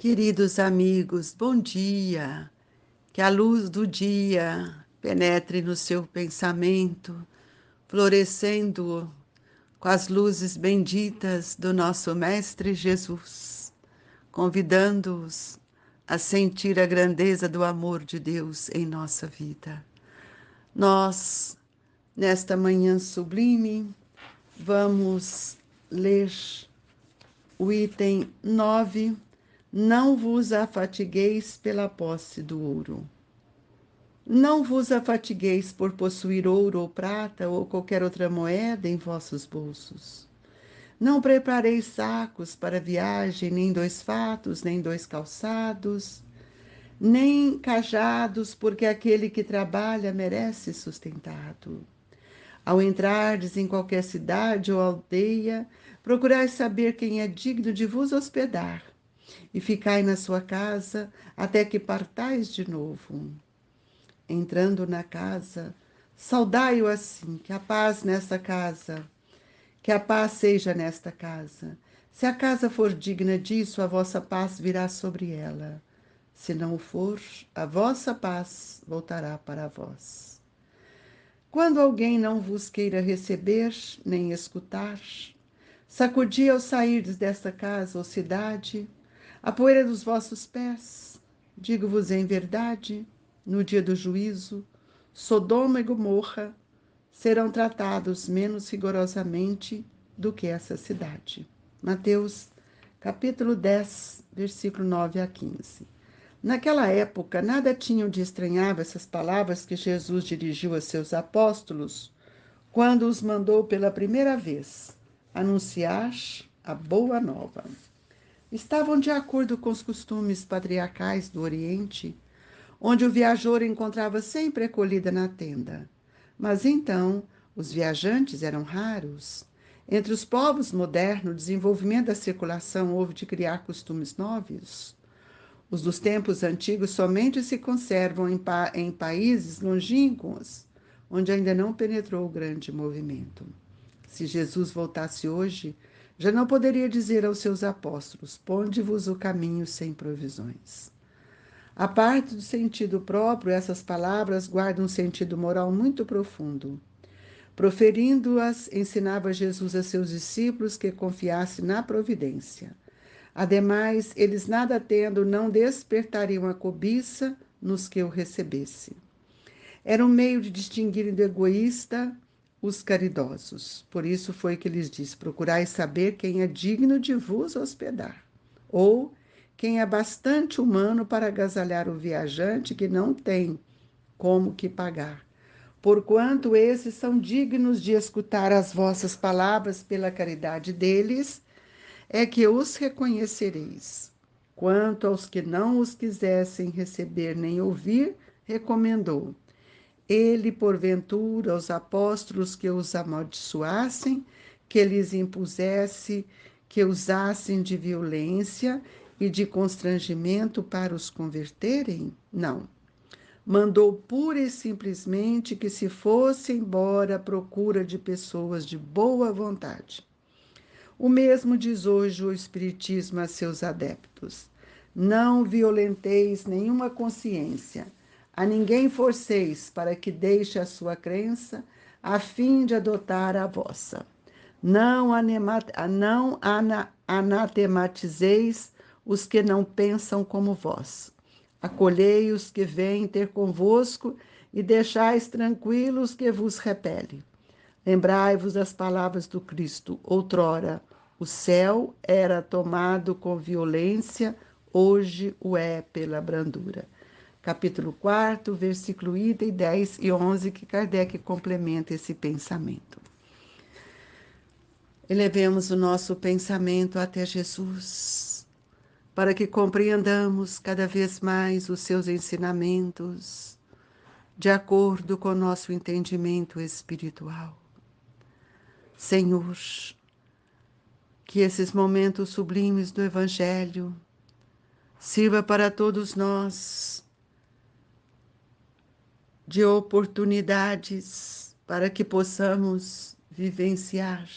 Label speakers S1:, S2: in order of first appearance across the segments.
S1: Queridos amigos, bom dia. Que a luz do dia penetre no seu pensamento, florescendo com as luzes benditas do nosso Mestre Jesus, convidando-os a sentir a grandeza do amor de Deus em nossa vida. Nós, nesta manhã sublime, vamos ler o item 9. Não vos afatigueis pela posse do ouro. Não vos afatigueis por possuir ouro ou prata ou qualquer outra moeda em vossos bolsos. Não prepareis sacos para viagem, nem 2 fatos, nem 2 calçados, nem cajados, porque aquele que trabalha merece sustentado. Ao entrardes em qualquer cidade ou aldeia, procurai saber quem é digno de vos hospedar, e ficai na sua casa até que partais de novo. Entrando na casa, saudai-o assim, que a paz nesta casa, que a paz seja nesta casa. Se a casa for digna disso, a vossa paz virá sobre ela. Se não o for, a vossa paz voltará para vós. Quando alguém não vos queira receber, nem escutar, sacudi ao sairdes desta casa ou cidade a poeira dos vossos pés. Digo-vos em verdade, no dia do juízo, Sodoma e Gomorra serão tratados menos rigorosamente do que essa cidade. Mateus, capítulo 10, versículo 9 a 15. Naquela época, nada tinham de estranhar essas palavras que Jesus dirigiu a seus apóstolos quando os mandou pela primeira vez anunciar a boa nova. Estavam de acordo com os costumes patriarcais do Oriente, onde o viajor encontrava sempre acolhida na tenda. Mas então, os viajantes eram raros. Entre os povos modernos, o desenvolvimento da circulação houve de criar costumes novos. Os dos tempos antigos somente se conservam em países longínquos, onde ainda não penetrou o grande movimento. Se Jesus voltasse hoje, já não poderia dizer aos seus apóstolos: ponde-vos o caminho sem provisões. A parte do sentido próprio, essas palavras guardam um sentido moral muito profundo. Proferindo-as, ensinava Jesus a seus discípulos que confiassem na providência. Ademais, eles nada tendo, não despertariam a cobiça nos que o recebessem. Era um meio de distinguirem do egoísta os caridosos. Por isso foi que lhes disse: procurai saber quem é digno de vos hospedar, ou quem é bastante humano para agasalhar o viajante que não tem como que pagar. Porquanto esses são dignos de escutar as vossas palavras pela caridade deles, é que os reconhecereis. Quanto aos que não os quisessem receber nem ouvir, recomendou: ele, porventura, aos apóstolos que os amaldiçoassem, que lhes impusesse que usassem de violência e de constrangimento para os converterem? Não. Mandou pura e simplesmente que se fosse embora à procura de pessoas de boa vontade. O mesmo diz hoje o Espiritismo a seus adeptos: não violenteis nenhuma consciência, a ninguém forceis para que deixe a sua crença, a fim de adotar a vossa. Não anatematizeis os que não pensam como vós. Acolhei os que vêm ter convosco e deixais tranquilos que vos repele. Lembrai-vos das palavras do Cristo. Outrora, o céu era tomado com violência, hoje o é pela brandura. Capítulo 4, versículo item 10 e 11, que Kardec complementa esse pensamento. Elevemos o nosso pensamento até Jesus, para que compreendamos cada vez mais os seus ensinamentos, de acordo com o nosso entendimento espiritual. Senhor, que esses momentos sublimes do Evangelho sirva para todos nós de oportunidades para que possamos vivenciar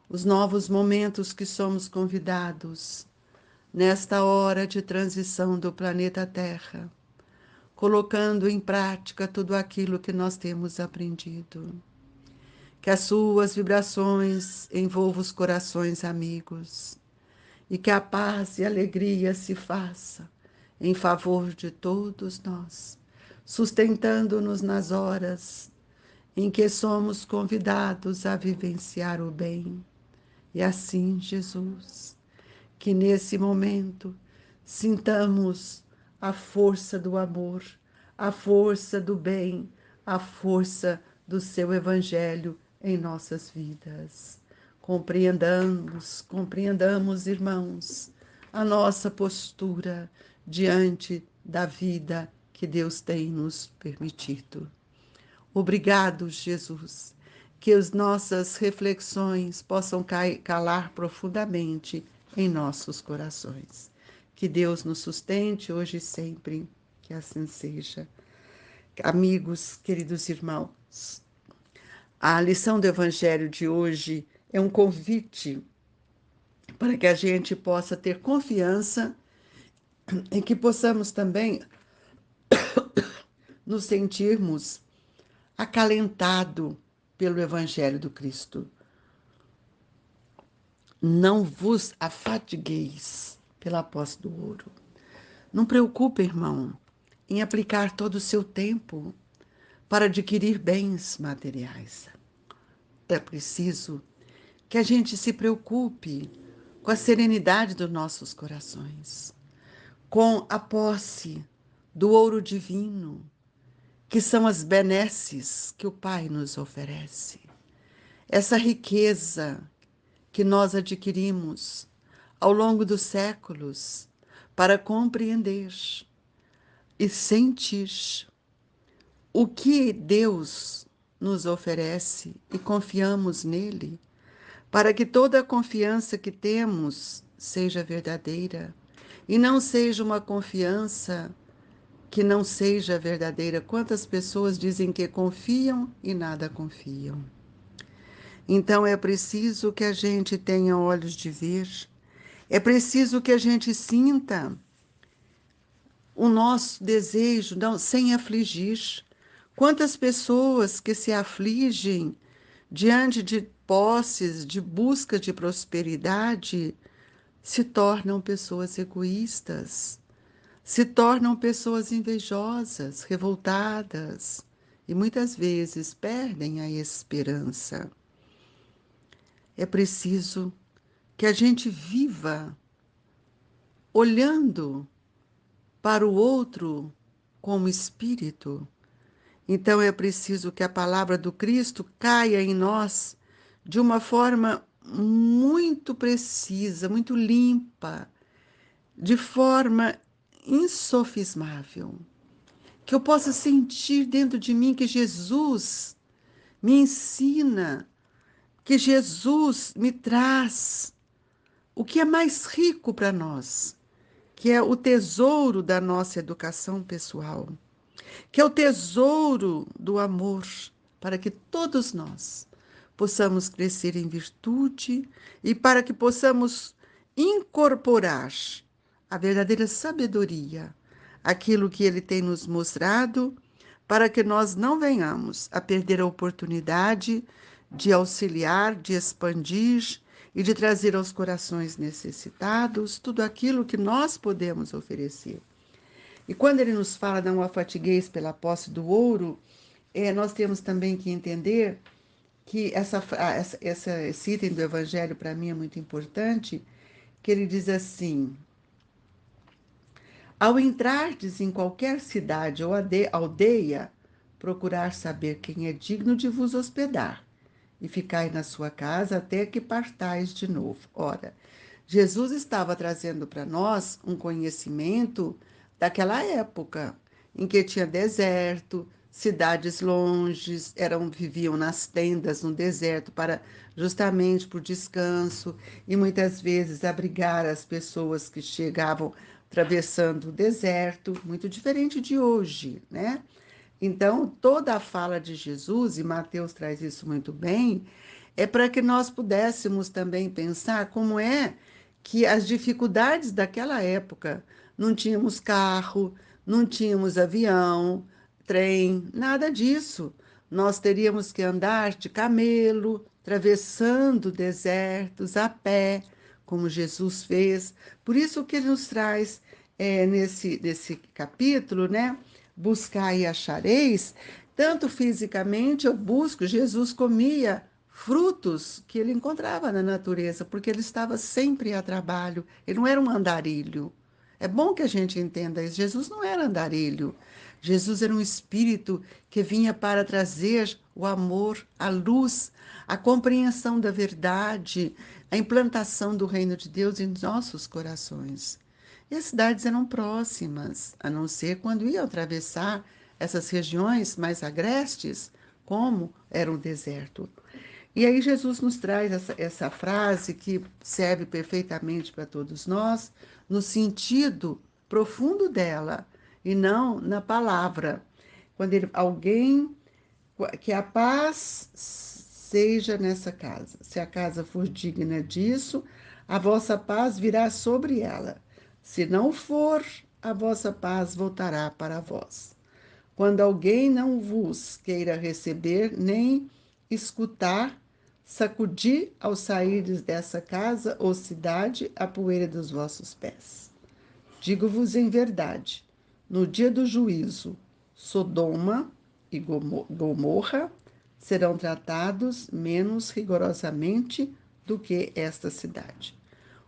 S1: os novos momentos que somos convidados nesta hora de transição do planeta Terra, colocando em prática tudo aquilo que nós temos aprendido. Que as suas vibrações envolvam os corações amigos e que a paz e a alegria se faça em favor de todos nós, sustentando-nos nas horas em que somos convidados a vivenciar o bem. E assim, Jesus, que nesse momento sintamos a força do amor, a força do bem, a força do seu Evangelho em nossas vidas. Compreendamos, irmãos, a nossa postura diante da vida que Deus tem nos permitido. Obrigado, Jesus, que as nossas reflexões possam calar profundamente em nossos corações. Que Deus nos sustente hoje e sempre, que assim seja. Amigos, queridos irmãos, a lição do Evangelho de hoje é um convite para que a gente possa ter confiança em que possamos também nos sentirmos acalentado pelo Evangelho do Cristo. Não vos afatigueis pela posse do ouro. Não preocupe, irmão, em aplicar todo o seu tempo para adquirir bens materiais. É preciso que a gente se preocupe com a serenidade dos nossos corações, com a posse do ouro divino, que são as benesses que o Pai nos oferece. Essa riqueza que nós adquirimos ao longo dos séculos para compreender e sentir o que Deus nos oferece e confiamos nele, para que toda a confiança que temos seja verdadeira e não seja uma confiança que não seja verdadeira. Quantas pessoas dizem que confiam e nada confiam? Então é preciso que a gente tenha olhos de ver, é preciso que a gente sinta o nosso desejo, não, sem afligir. Quantas pessoas que se afligem diante de posses, de busca de prosperidade, se tornam pessoas egoístas, se tornam pessoas invejosas, revoltadas e muitas vezes perdem a esperança. É preciso que a gente viva olhando para o outro como espírito. Então é preciso que a palavra do Cristo caia em nós de uma forma muito precisa, muito limpa, de forma insofismável. Que eu possa sentir dentro de mim que Jesus me ensina, que Jesus me traz o que é mais rico para nós, que é o tesouro da nossa educação pessoal, que é o tesouro do amor, para que todos nós possamos crescer em virtude e para que possamos incorporar a verdadeira sabedoria, aquilo que ele tem nos mostrado, para que nós não venhamos a perder a oportunidade de auxiliar, de expandir e de trazer aos corações necessitados tudo aquilo que nós podemos oferecer. E quando ele nos fala não afatigueis pela posse do ouro, nós temos também que entender que esse item do Evangelho para mim é muito importante, que ele diz assim: ao entrardes em qualquer cidade ou aldeia, procurar saber quem é digno de vos hospedar e ficai na sua casa até que partais de novo. Ora, Jesus estava trazendo para nós um conhecimento daquela época, em que tinha deserto, cidades longes, viviam nas tendas no deserto para justamente por descanso e muitas vezes abrigar as pessoas que chegavam atravessando o deserto, muito diferente de hoje, né? Então, toda a fala de Jesus, e Mateus traz isso muito bem, é para que nós pudéssemos também pensar como é que as dificuldades daquela época, não tínhamos carro, não tínhamos avião, trem, nada disso. Nós teríamos que andar de camelo, atravessando desertos a pé, como Jesus fez. Por isso que ele nos traz nesse capítulo, né? Buscar e achareis. Tanto fisicamente eu busco, Jesus comia frutos que ele encontrava na natureza, porque ele estava sempre a trabalho, ele não era um andarilho. É bom que a gente entenda isso. Jesus não era andarilho. Jesus era um espírito que vinha para trazer o amor, a luz, a compreensão da verdade, a implantação do reino de Deus em nossos corações. E as cidades eram próximas, a não ser quando iam atravessar essas regiões mais agrestes, como era o deserto. E aí Jesus nos traz essa frase que serve perfeitamente para todos nós, no sentido profundo dela, e não na palavra. Quando alguém, que a paz seja nessa casa. Se a casa for digna disso, a vossa paz virá sobre ela. Se não for, a vossa paz voltará para vós. Quando alguém não vos queira receber, nem escutar, sacudi ao saíres dessa casa ou cidade a poeira dos vossos pés. Digo-vos em verdade, no dia do juízo, Sodoma e Gomorra serão tratados menos rigorosamente do que esta cidade.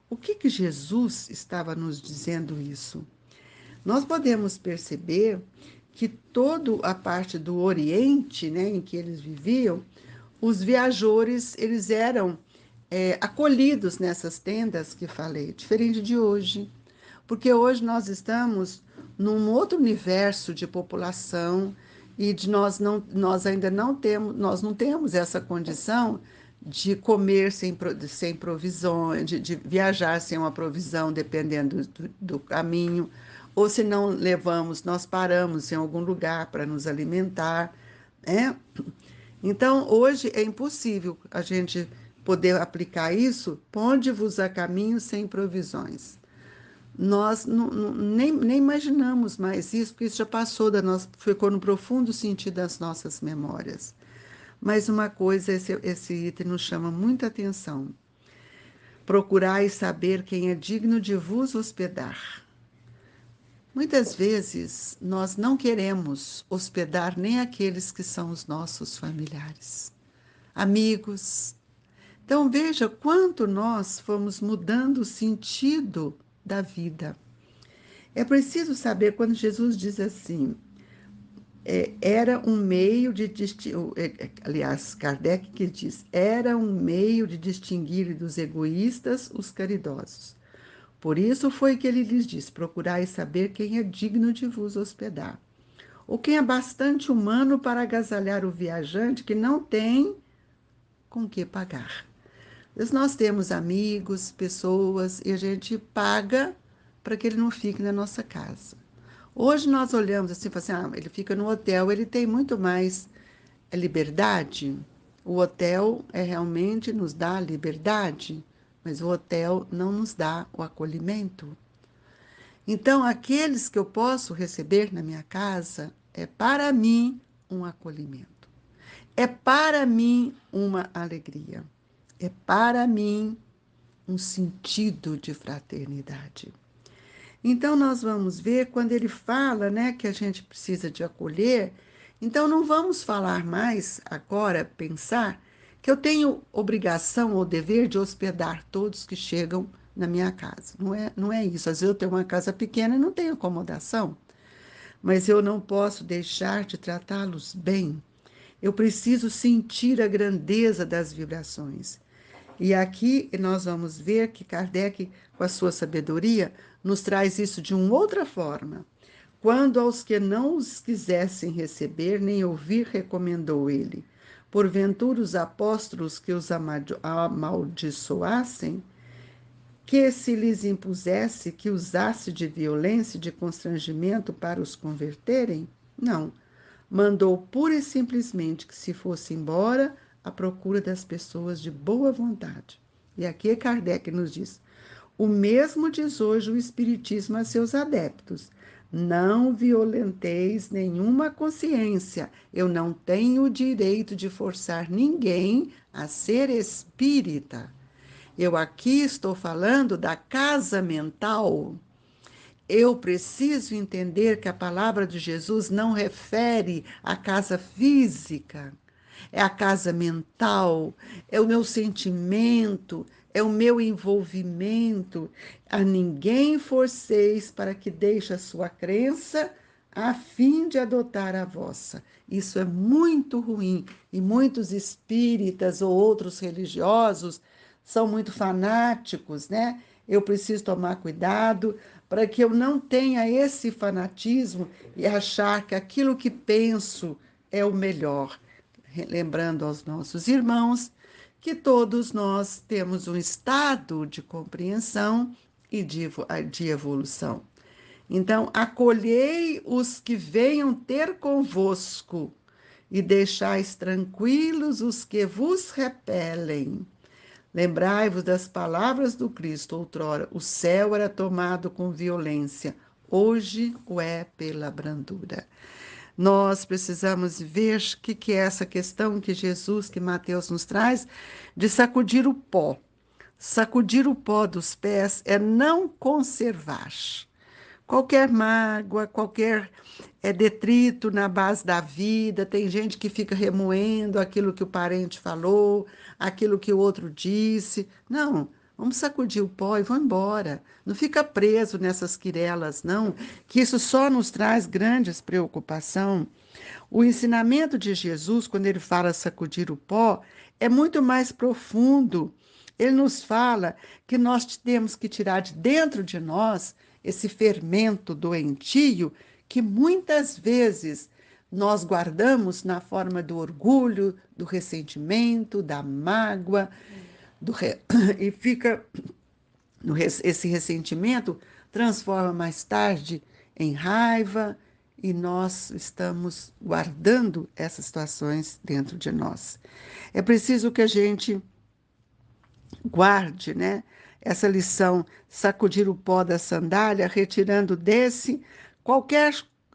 S1: O que Jesus estava nos dizendo isso? Nós podemos perceber que toda a parte do Oriente, né, em que eles viviam, os viajores eles eram acolhidos nessas tendas que falei, diferente de hoje, porque hoje nós estamos num outro universo de população e nós ainda não temos essa condição de comer sem provisões, de viajar sem uma provisão, dependendo do caminho, ou se não levamos, nós paramos em algum lugar para nos alimentar, né? Então, hoje é impossível a gente poder aplicar isso, ponde-vos a caminho sem provisões. Nós nem imaginamos mais isso, porque isso já passou ficou no profundo sentido das nossas memórias. Mas uma coisa, esse item nos chama muita atenção. Procurai saber quem é digno de vos hospedar. Muitas vezes nós não queremos hospedar nem aqueles que são os nossos familiares, amigos. Então veja quanto nós fomos mudando o sentido da vida. É preciso saber quando Jesus diz assim, era um meio de distinguir, aliás, Kardec que diz, era um meio de distinguir dos egoístas os caridosos. Por isso foi que ele lhes disse, procurai saber quem é digno de vos hospedar, ou quem é bastante humano para agasalhar o viajante que não tem com que pagar. Mas nós temos amigos, pessoas, e a gente paga para que ele não fique na nossa casa. Hoje nós olhamos assim, falamos assim, ele fica no hotel, ele tem muito mais liberdade. O hotel realmente nos dá liberdade, mas o hotel não nos dá o acolhimento. Então, aqueles que eu posso receber na minha casa é para mim um acolhimento. É para mim uma alegria. É para mim um sentido de fraternidade. Então, nós vamos ver quando ele fala, né, que a gente precisa de acolher. Então, não vamos falar mais agora, pensar que eu tenho obrigação ou dever de hospedar todos que chegam na minha casa. Não é isso. Às vezes eu tenho uma casa pequena e não tenho acomodação, mas eu não posso deixar de tratá-los bem. Eu preciso sentir a grandeza das vibrações. E aqui nós vamos ver que Kardec, com a sua sabedoria, nos traz isso de uma outra forma. Quando aos que não os quisessem receber nem ouvir, recomendou ele. Porventura os apóstolos que os amaldiçoassem, que se lhes impusesse que usasse de violência e de constrangimento para os converterem? Não. Mandou pura e simplesmente que se fosse embora à procura das pessoas de boa vontade. E aqui Kardec nos diz, O mesmo diz hoje o Espiritismo a seus adeptos. Não violenteis nenhuma consciência. Eu não tenho o direito de forçar ninguém a ser espírita. Eu aqui estou falando da casa mental. Eu preciso entender que a palavra de Jesus não refere à casa física, é a casa mental, é o meu sentimento, é o meu envolvimento. A ninguém forceis para que deixe a sua crença a fim de adotar a vossa. Isso é muito ruim e muitos espíritas ou outros religiosos são muito fanáticos, né? Eu preciso tomar cuidado para que eu não tenha esse fanatismo e achar que aquilo que penso é o melhor. Lembrando aos nossos irmãos que todos nós temos um estado de compreensão e de evolução. Então, acolhei os que venham ter convosco e deixais tranquilos os que vos repelem. Lembrai-vos das palavras do Cristo. Outrora, o céu era tomado com violência, hoje o é pela brandura. Nós precisamos ver o que é essa questão que Jesus, que Mateus nos traz, de sacudir o pó. Sacudir o pó dos pés é não conservar qualquer mágoa, qualquer detrito na base da vida. Tem gente que fica remoendo aquilo que o parente falou, aquilo que o outro disse. Não, vamos sacudir o pó e vamos embora. Não fica preso nessas quirelas, não, que isso só nos traz grandes preocupação. O ensinamento de Jesus, quando ele fala sacudir o pó, é muito mais profundo. Ele nos fala que nós temos que tirar de dentro de nós esse fermento doentio que muitas vezes nós guardamos na forma do orgulho, do ressentimento, da mágoa, e fica esse ressentimento transforma mais tarde em raiva e nós estamos guardando essas situações dentro de nós. É preciso que a gente guarde, né, essa lição, sacudir o pó da sandália, retirando desse qualquer,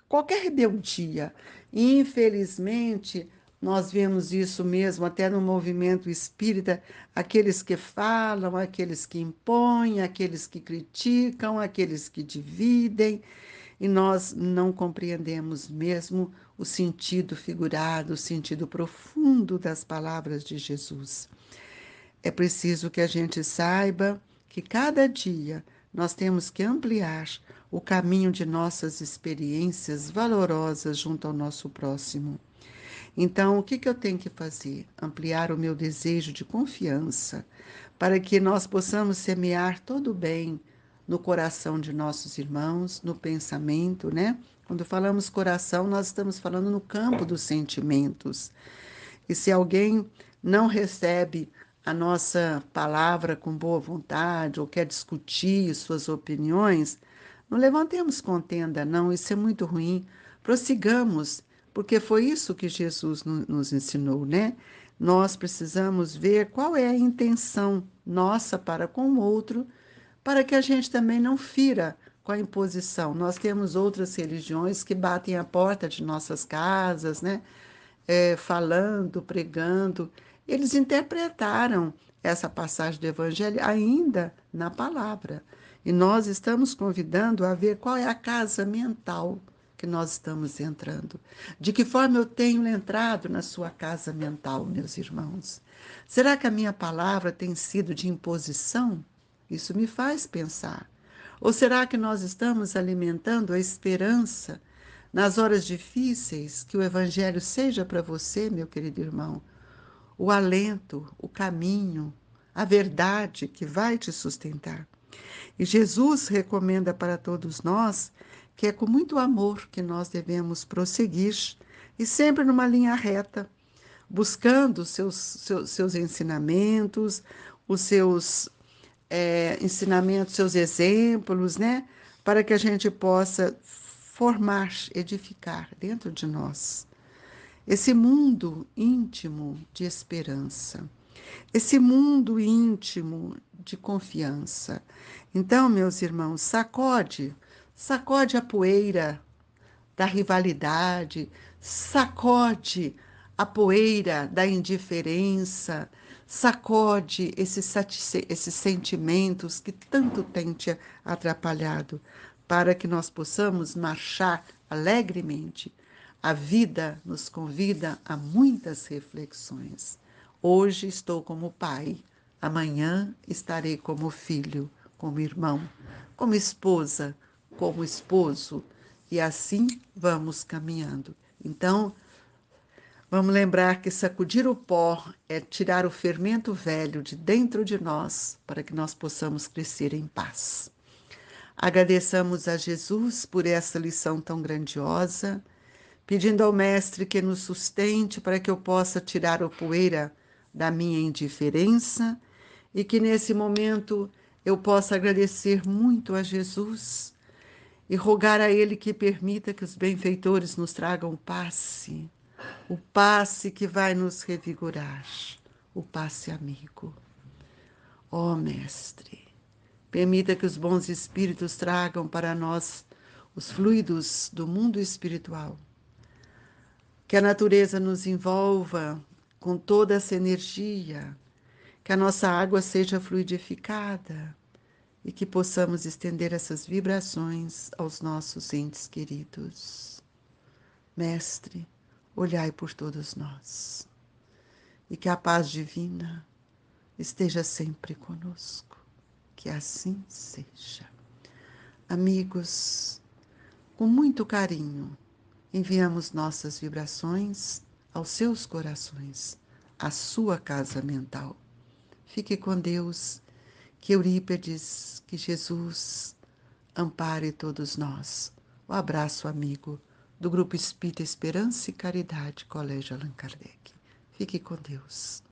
S1: qualquer rebeldia. Infelizmente, nós vemos isso mesmo até no movimento espírita, aqueles que falam, aqueles que impõem, aqueles que criticam, aqueles que dividem, e nós não compreendemos mesmo o sentido figurado, o sentido profundo das palavras de Jesus. É preciso que a gente saiba que cada dia nós temos que ampliar o caminho de nossas experiências valorosas junto ao nosso próximo. Então, o que eu tenho que fazer? Ampliar o meu desejo de confiança, para que nós possamos semear todo o bem no coração de nossos irmãos, no pensamento, né? Quando falamos coração, nós estamos falando no campo dos sentimentos. E se alguém não recebe a nossa palavra com boa vontade ou quer discutir suas opiniões, não levantemos contenda, não, isso é muito ruim. Prossigamos, porque foi isso que Jesus nos ensinou, né? Nós precisamos ver qual é a intenção nossa para com o outro, para que a gente também não fira com a imposição. Nós temos outras religiões que batem a porta de nossas casas, né? Falando, pregando. Eles interpretaram essa passagem do Evangelho ainda na palavra. E nós estamos convidando a ver qual é a casa mental que nós estamos entrando. De que forma eu tenho entrado na sua casa mental, meus irmãos? Será que a minha palavra tem sido de imposição? Isso me faz pensar. Ou será que nós estamos alimentando a esperança nas horas difíceis, que o Evangelho seja para você, meu querido irmão, o alento, o caminho, a verdade que vai te sustentar? E Jesus recomenda para todos nós que é com muito amor que nós devemos prosseguir e sempre numa linha reta, buscando seus ensinamentos, os seus ensinamentos, seus exemplos, né? Para que a gente possa formar, edificar dentro de nós esse mundo íntimo de esperança, esse mundo íntimo de confiança. Então, meus irmãos, sacode a poeira da rivalidade, sacode a poeira da indiferença, sacode esses sentimentos que tanto têm te atrapalhado, para que nós possamos marchar alegremente. A vida nos convida a muitas reflexões. Hoje estou como pai, amanhã estarei como filho, como irmão, como esposa, como esposo, e assim vamos caminhando. Então, vamos lembrar que sacudir o pó é tirar o fermento velho de dentro de nós, para que nós possamos crescer em paz. Agradeçamos a Jesus por essa lição tão grandiosa, pedindo ao Mestre que nos sustente para que eu possa tirar a poeira da minha indiferença e que nesse momento eu possa agradecer muito a Jesus e rogar a Ele que permita que os benfeitores nos tragam o passe que vai nos revigorar, o passe amigo. Ó Mestre, permita que os bons espíritos tragam para nós os fluidos do mundo espiritual, que a natureza nos envolva com toda essa energia, que a nossa água seja fluidificada e que possamos estender essas vibrações aos nossos entes queridos. Mestre, olhai por todos nós e que a paz divina esteja sempre conosco. Que assim seja. Amigos, com muito carinho, enviamos nossas vibrações aos seus corações, à sua casa mental. Fique com Deus, que Eurípedes, que Jesus ampare todos nós. O abraço amigo do Grupo Espírita Esperança e Caridade, Colégio Allan Kardec. Fique com Deus.